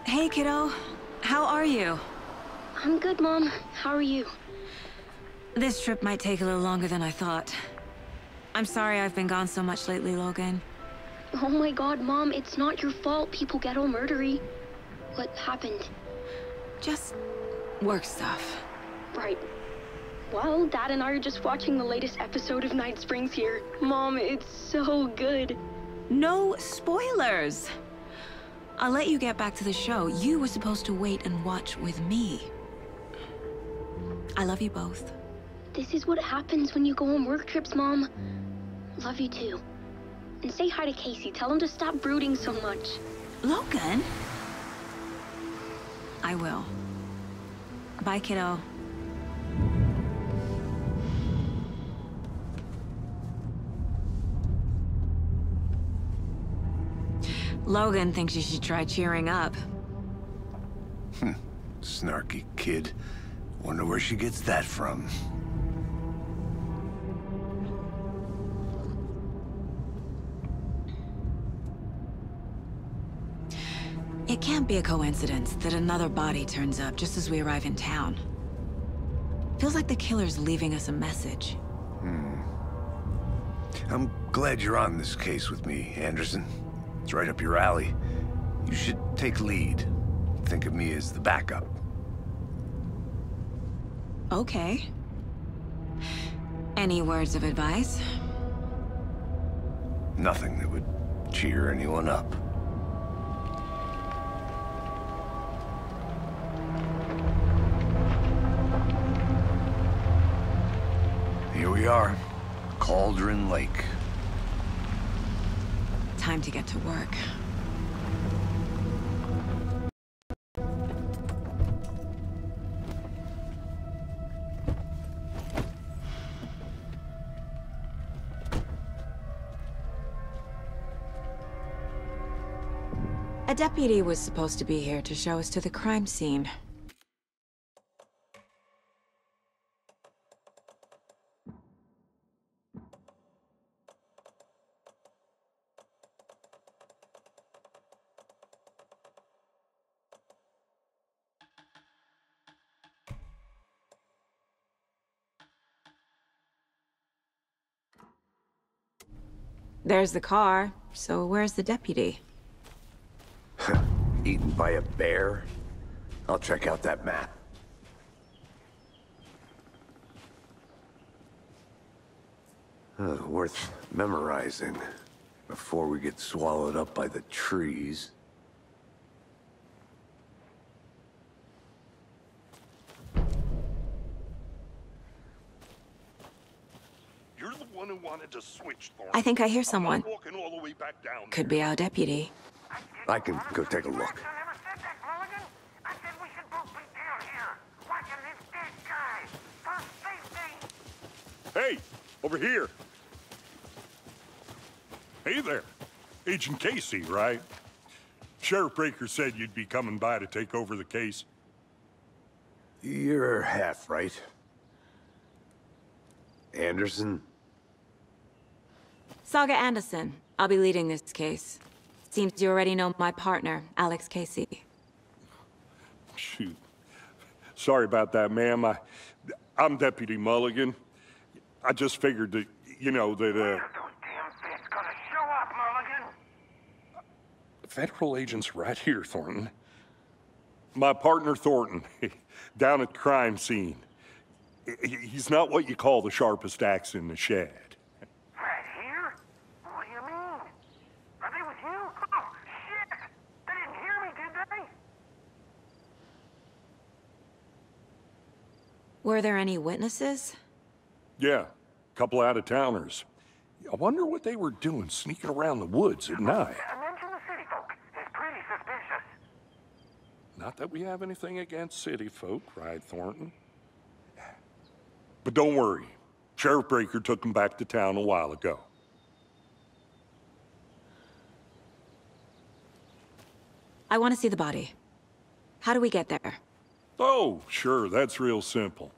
Hey, kiddo. How are you? I'm good, Mom. How are you? This trip might take a little longer than I thought. I'm sorry I've been gone so much lately, Logan. Oh my god, Mom, it's not your fault people get all murdery. What happened? Just work stuff. Right. Well, Dad and I are just watching the latest episode of Night Springs here. Mom, it's so good. No spoilers! I'll let you get back to the show. You were supposed to wait and watch with me. I love you both. This is what happens when you go on work trips, Mom. Love you too. And say hi to Casey. Tell him to stop brooding so much. Logan? I will. Bye, kiddo. Logan thinks you should try cheering up. Snarky kid. Wonder where she gets that from. It can't be a coincidence that another body turns up just as we arrive in town. Feels like the killer's leaving us a message. I'm glad you're on this case with me, Anderson. It's right up your alley. You should take lead. Think of me as the backup. Okay. Any words of advice? Nothing that would cheer anyone up. Here we are, Cauldron Lake. Time to get to work. A deputy was supposed to be here to show us to the crime scene. There's the car, so where's the deputy? Eaten by a bear? I'll check out that map. Worth memorizing before we get swallowed up by the trees. You're the one who wanted to switch, Thorne. I think I hear someone. I'm walking all the way back down. Could be our deputy. I can go take a look. Hey, over here. Hey there. Agent Casey, right? Sheriff Breaker said you'd be coming by to take over the case. You're half right. Anderson? Saga Anderson. I'll be leading this case. Seems you already know my partner, Alex Casey. Shoot. Sorry about that, ma'am. I'm Deputy Mulligan. I just figured that, you know, that, When are those damn fists gonna show up, Mulligan? Federal agent's right here, Thornton. My partner, Thornton, down at the crime scene. He's not what you call the sharpest axe in the shed. Right here? What do you mean? Are they with you? Oh, shit! They didn't hear me, did they? Were there any witnesses? Yeah. Couple out-of-towners. I wonder what they were doing sneaking around the woods at night. Mention the city folk. It's pretty suspicious. Not that we have anything against city folk, right, Thornton? But don't worry. Sheriff Breaker took them back to town a while ago. I want to see the body. How do we get there? Oh, sure, that's real simple.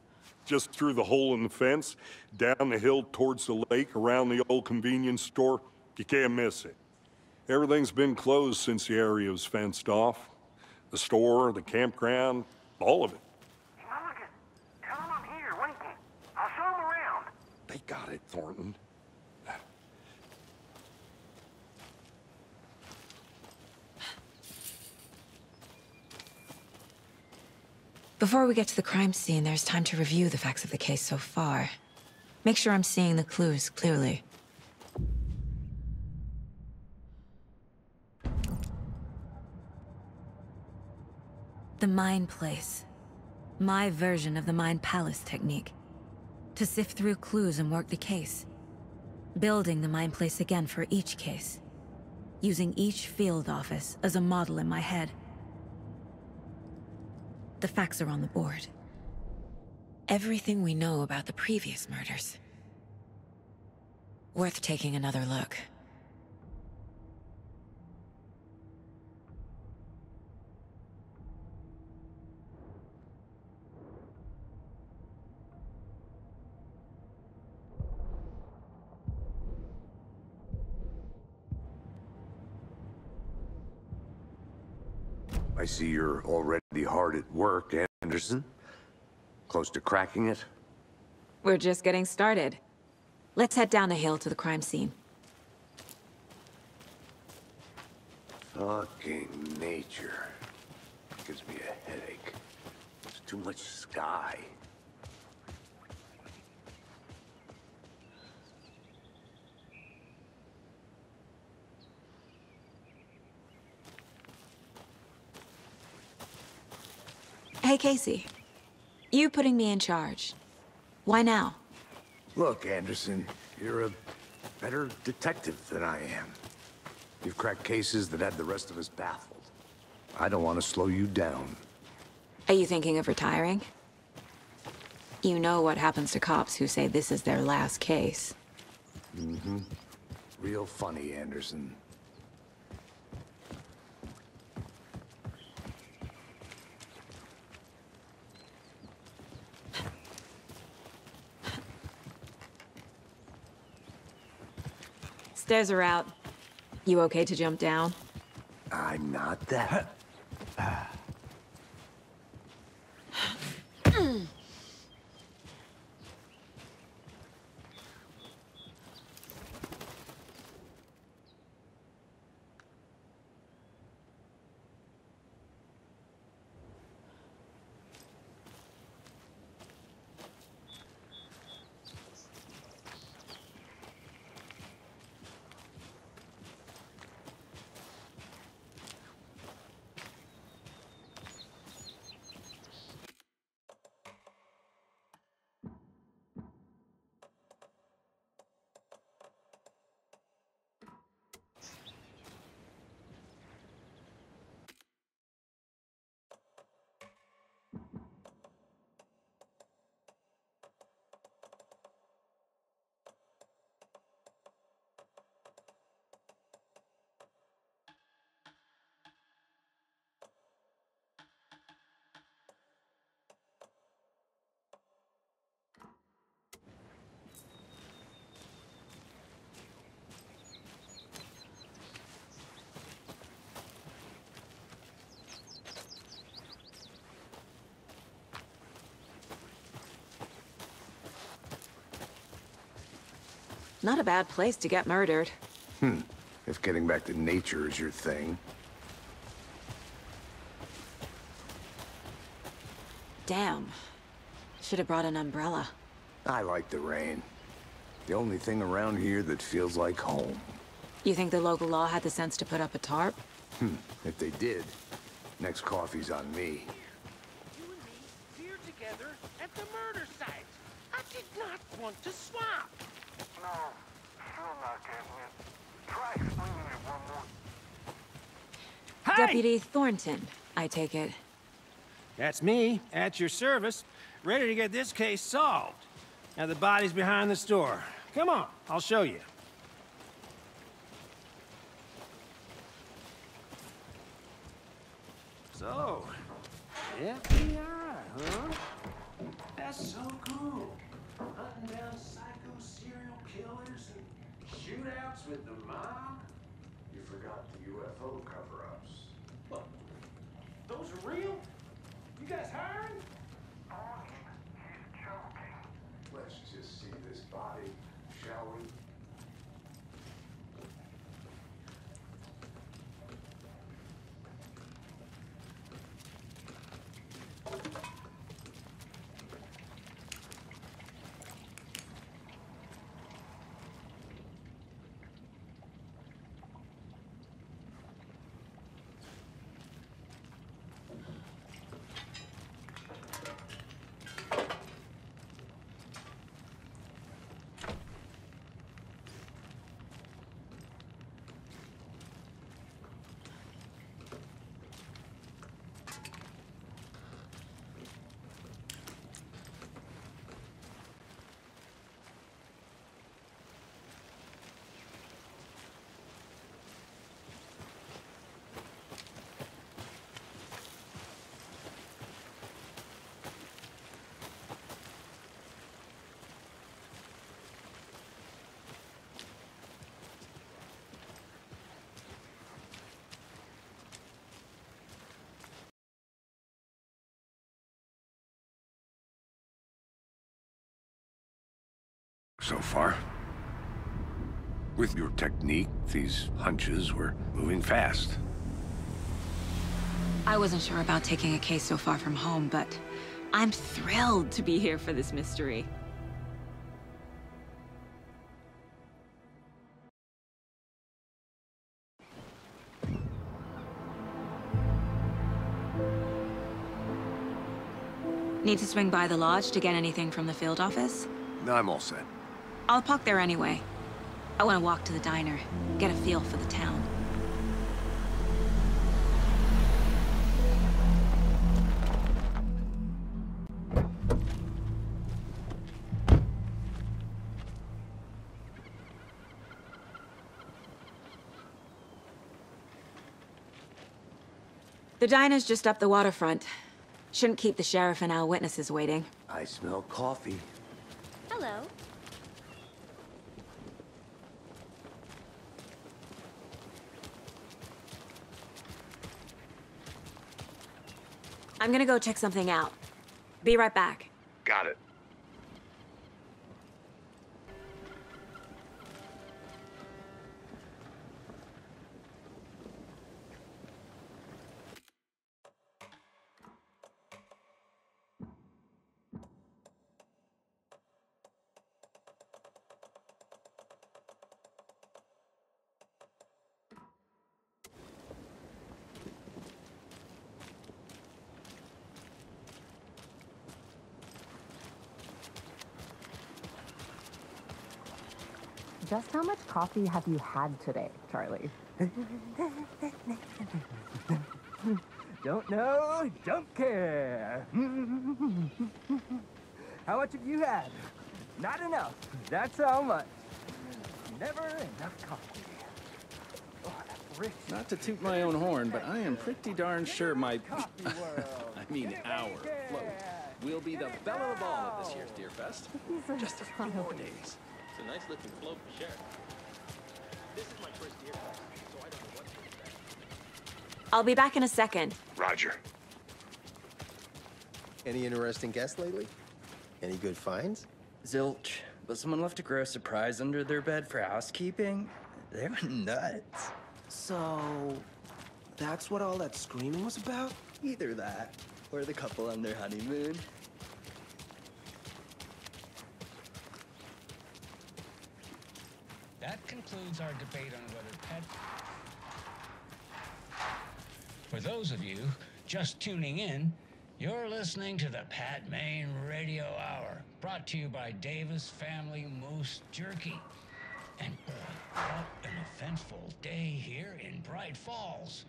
Just through the hole in the fence, down the hill towards the lake, around the old convenience store. You can't miss it. Everything's been closed since the area was fenced off. The store, the campground, all of it. Mulligan, tell him I'm here, waiting. I'll show him around. They got it, Thornton. Before we get to the crime scene, there's time to review the facts of the case so far. Make sure I'm seeing the clues clearly. The Mind Place. My version of the Mind Palace technique. To sift through clues and work the case. Building the Mind Place again for each case. Using each field office as a model in my head. The facts are on the board. Everything we know about the previous murders. Worth taking another look. I see you're already hard at work, Anderson. Close to cracking it? We're just getting started. Let's head down the hill to the crime scene. Fucking nature. Gives me a headache. There's too much sky. Hey, Casey. You putting me in charge. Why now? Look, Anderson, you're a better detective than I am. You've cracked cases that had the rest of us baffled. I don't want to slow you down. Are you thinking of retiring? You know what happens to cops who say this is their last case. Mm-hmm. Real funny, Anderson. Stairs are out. You okay to jump down? I'm not that. Not a bad place to get murdered. If getting back to nature is your thing. Damn. Should have brought an umbrella. I like the rain. The only thing around here that feels like home. You think the local law had the sense to put up a tarp? If they did, next coffee's on me. You and me here together at the murder site. I did not want to swap. No, still not getting it. Try explaining it one more. Hey! Deputy Thornton, I take it. That's me, at your service, ready to get this case solved. Now the body's behind the store. Come on, I'll show you. So, FBI, huh? That's so cool. Hunting down psycho serial killers and shootouts with the mob. You forgot the UFO cover-ups. What? Those are real? You guys hiring? He's joking. Let's just see this body, shall we? So far. With your technique, these hunches were moving fast. I wasn't sure about taking a case so far from home, but I'm thrilled to be here for this mystery. Need to swing by the lodge to get anything from the field office? No, I'm all set. I'll park there anyway. I want to walk to the diner, get a feel for the town. The diner's just up the waterfront. Shouldn't keep the sheriff and our witnesses waiting. I smell coffee. Hello. I'm gonna go check something out. Be right back. Got it. Just how much coffee have you had today, Charlie? Don't know, don't care. How much have you had? Not enough. That's how much. Never enough coffee. Oh, that's rich. Not to toot my own horn, but I am pretty darn sure my... Coffee world. I mean our float will be the belle of the ball at this year's Deer Fest. Just a few more days. It's a nice looking float for sure. This is my first Deer Fest, so I don't know what to expect. I'll be back in a second. Roger. Any interesting guests lately? Any good finds? Zilch, but someone left a gross surprise under their bed for housekeeping. They were nuts. So, that's what all that screaming was about? Either that, or the couple on their honeymoon. That concludes our debate on whether pet... For those of you just tuning in, You're listening to the Pat Maine Radio Hour, brought to you by Davis Family Moose Jerky. And boy, what an eventful day here in Bright Falls.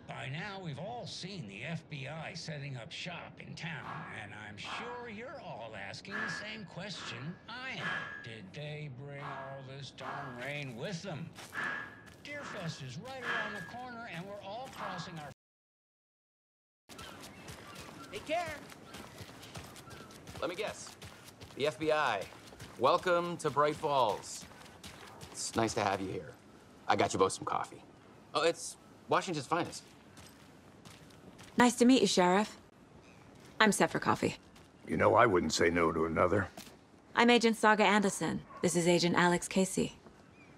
By now, we've all seen the FBI setting up shop in town, and I'm sure you're all asking the same question I am. Did they bring all this darn rain with them? Deerfest is right around the corner, and we're all crossing our... Take care. Let me guess. The FBI. Welcome to Bright Falls. It's nice to have you here. I got you both some coffee. Oh, it's Washington's finest. Nice to meet you, Sheriff. I'm set for coffee. You know, I wouldn't say no to another. I'm Agent Saga Anderson. This is Agent Alex Casey.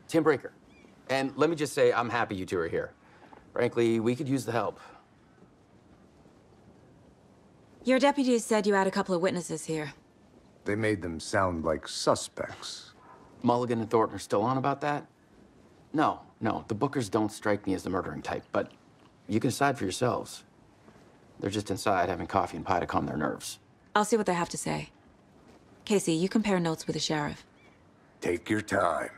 Tim Brinker. And let me just say, I'm happy you two are here. Frankly, we could use the help. Your deputies said you had a couple of witnesses here. They made them sound like suspects. Mulligan and Thornton are still on about that? No, the Bookers don't strike me as the murdering type, but you can decide for yourselves. They're just inside having coffee and pie to calm their nerves. I'll see what they have to say. Casey, you compare notes with the sheriff. Take your time.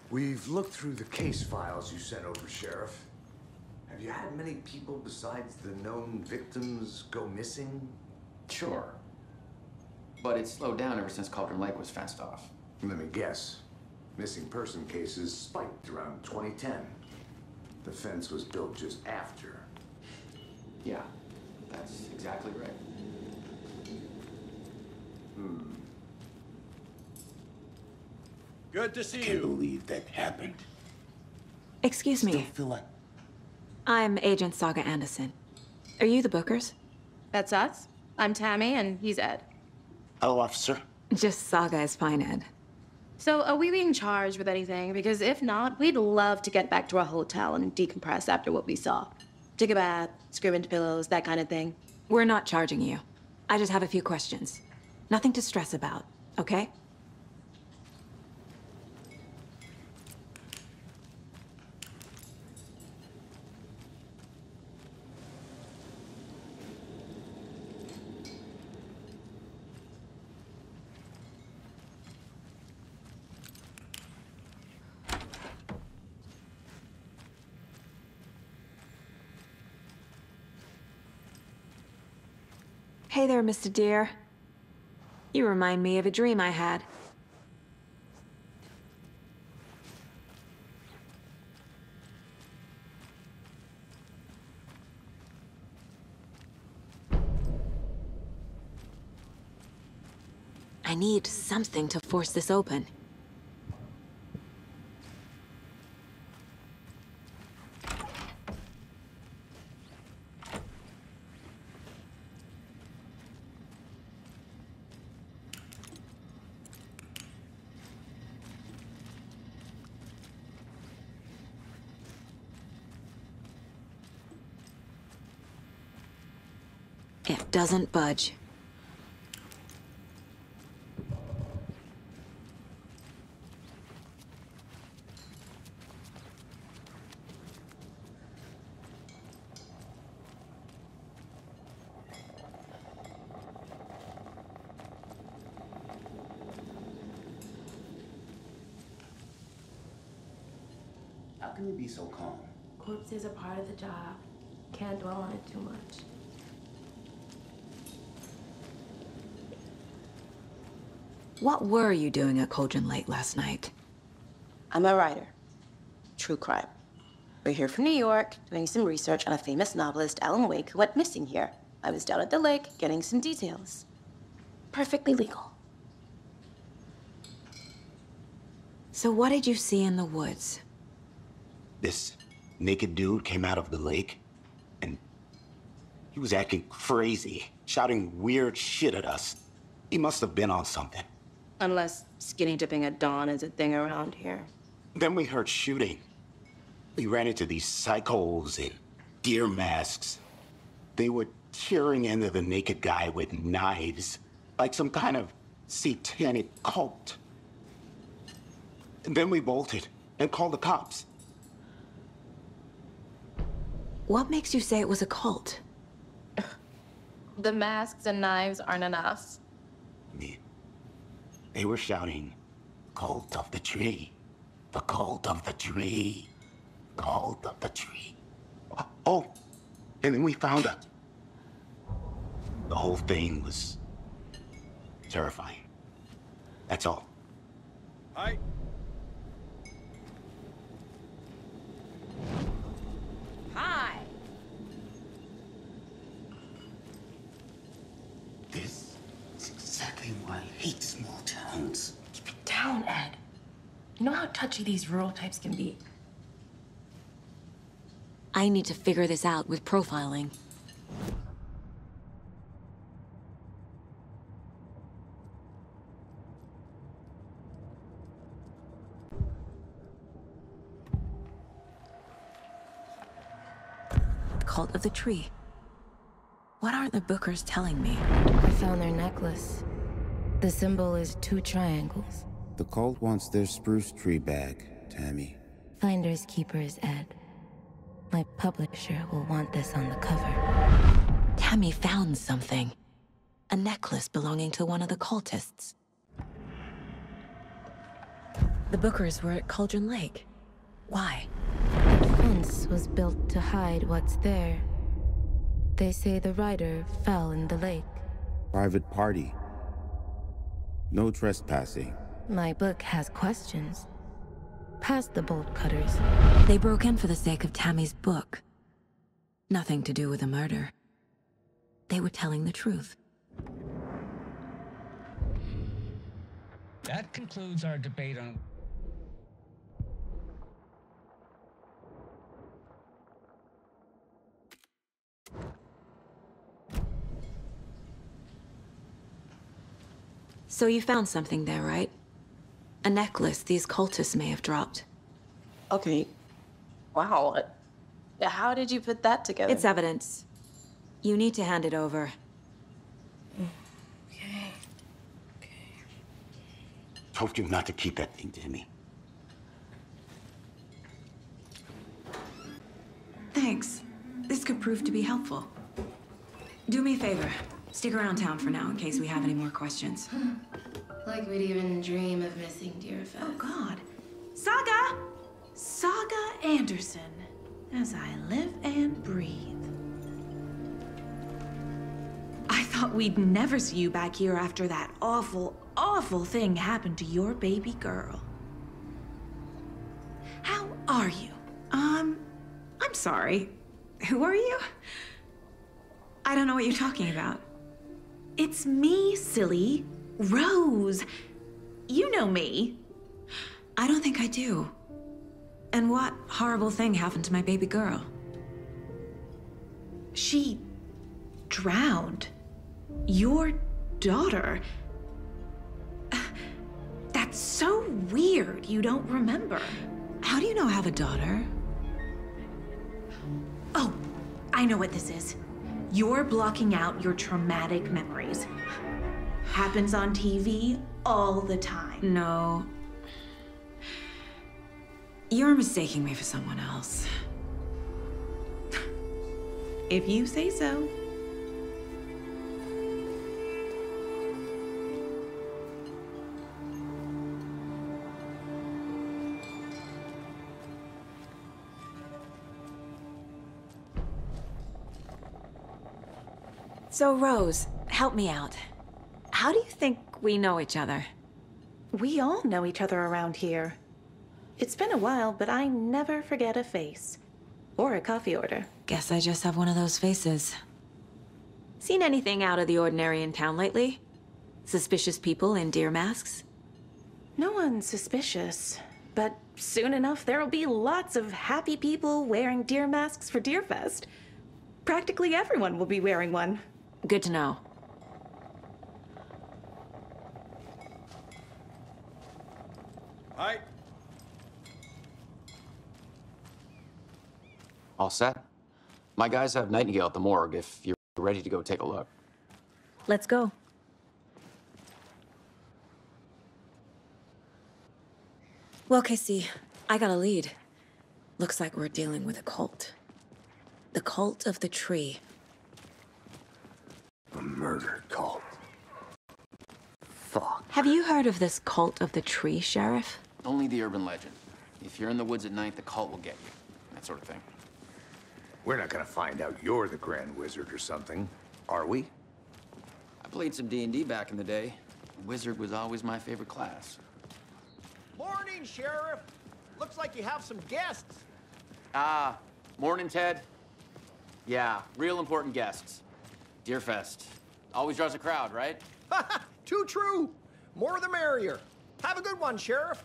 We've looked through the case files you sent over, Sheriff. Have you had many people besides the known victims go missing? Sure. But it's slowed down ever since Cauldron Lake was fenced off. Let me guess. Missing person cases spiked around 2010. The fence was built just after. Yeah, that's exactly right. Good to see you. Can't believe that happened. Excuse me. Still feel like... I'm Agent Saga Anderson. Are you the Bookers? That's us. I'm Tammy, and he's Ed. Hello, officer. Just Saga is fine, Ed. So, are we being charged with anything? Because if not, we'd love to get back to our hotel and decompress after what we saw. Take a bath, scream into pillows, that kind of thing. We're not charging you. I just have a few questions. Nothing to stress about, okay? Hey there, Mr. Deer. You remind me of a dream I had. I need something to force this open. It doesn't budge. How can you be so calm? Corpses are part of the job. Can't dwell on it too much. What were you doing at Cauldron Lake last night? I'm a writer. True crime. We're here from New York, doing some research on a famous novelist, Alan Wake, who went missing here. I was down at the lake, getting some details. Perfectly legal. So what did you see in the woods? This naked dude came out of the lake, and he was acting crazy, shouting weird shit at us. He must have been on something. Unless skinny dipping at dawn is a thing around here. Then we heard shooting. We ran into these psychos in deer masks. They were tearing into the naked guy with knives, like some kind of satanic cult. And then we bolted and called the cops. What makes you say it was a cult? The masks and knives aren't enough. They were shouting, "Cult of the tree. The cult of the tree. Cult of the tree." Oh, and then we found out. The whole thing was terrifying. That's all. Hi. Hi. This is exactly why I hate small towns. Keep it down, Ed. You know how touchy these rural types can be. I need to figure this out with profiling. Cult of the Tree. What aren't the Bookers telling me? I found their necklace. The symbol is 2 triangles. The cult wants their spruce tree back, Tammy. Finders keepers, Ed. My publisher will want this on the cover. Tammy found something. A necklace belonging to one of the cultists. The Bookers were at Cauldron Lake. Why? The fence was built to hide what's there. They say the rider fell in the lake. Private party. No trespassing. My book has questions. Past the bolt cutters. They broke in for the sake of Tammy's book. Nothing to do with the murder. They were telling the truth. That concludes our debate on... So you found something there, right? A necklace these cultists may have dropped. Okay. Wow. How did you put that together? It's evidence. You need to hand it over. Okay. Told you not to keep that thing to me. Thanks. This could prove to be helpful. Do me a favor. Stick around town for now in case we have any more questions. Like we'd even dream of missing Deerfest. Oh, God. Saga! Saga Anderson. As I live and breathe. I thought we'd never see you back here after that awful, awful thing happened to your baby girl. How are you? I'm sorry. Who are you? I don't know what you're talking about. It's me, silly. Rose. You know me. I don't think I do. And what horrible thing happened to my baby girl? She drowned. Your daughter. That's so weird you don't remember. How do you know I have a daughter? Oh, I know what this is. You're blocking out your traumatic memories. Happens on TV all the time. No. You're mistaking me for someone else. If you say so. So, Rose, help me out. How do you think we know each other? We all know each other around here. It's been a while, but I never forget a face. Or a coffee order. Guess I just have one of those faces. Seen anything out of the ordinary in town lately? Suspicious people in deer masks? No one's suspicious. But soon enough, there'll be lots of happy people wearing deer masks for Deerfest. Practically everyone will be wearing one. Good to know. Hi. All set? My guys have Nightingale at the morgue if you're ready to go take a look. Let's go. Well, Casey, I got a lead. Looks like we're dealing with a cult. The cult of the tree. A murder cult. Fuck. Have you heard of this cult of the tree, Sheriff? Only the urban legend. If you're in the woods at night, the cult will get you. That sort of thing. We're not gonna find out you're the Grand Wizard or something, are we? I played some D&D back in the day. Wizard was always my favorite class. Morning, Sheriff. Looks like you have some guests. Ah, morning, Ted. Yeah, real important guests. Deerfest. Always draws a crowd, right? Too true. More the merrier. Have a good one, Sheriff.